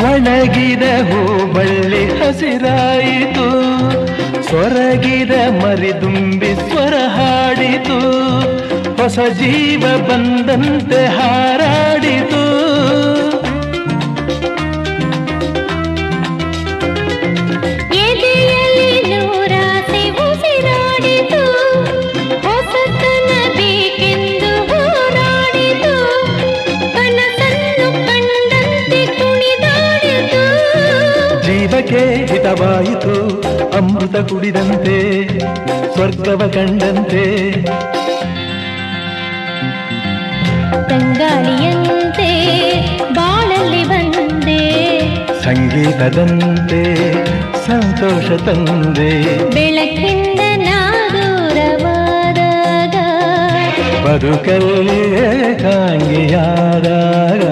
ಒಣಗಿದ ಹೂಬಳ್ಳಿ ಹಸಿರಾಯಿತು, ಸೊರಗಿದ ಮರಿದುಂಬಿ ಸ್ವರ ಹಾಡಿತು, ಹೊಸ ಜೀವ ಬಂದಂತೆ ಹಾರಾಡಿತು. ಎದೆಯಲ್ಲಿ ನೂರಾಸೆ ಉಸಿರಾಡಿತು, ಹೊಸತನ ಬೇಕೆಂದು ಹೋರಾಡಿತು, ಕನಸನ್ನು ಕಂಡಂತೆ ಕುಣಿದಾಡಿತು. ಜೀವಕ್ಕೆ ಹಿತವಾಯಿತು ಅಮೃತ ಕುಡಿದಂತೆ, ಸ್ವರ್ಗವ ಕಂಡಂತೆ. ತಂಗಾಳಿಯಂತೆ ಬಾಳಲ್ಲಿ ಬಂದೆ, ಸಂಗೀತದಂತೆ ಸಂತೋಷ ತಂದೆ. ಬೆಳಕಿಂದ ನಾದೂರವಾದಾಗ, ಬದುಕಲ್ಲಿ ಏಕಾಂಗಿಯಾದಾಗ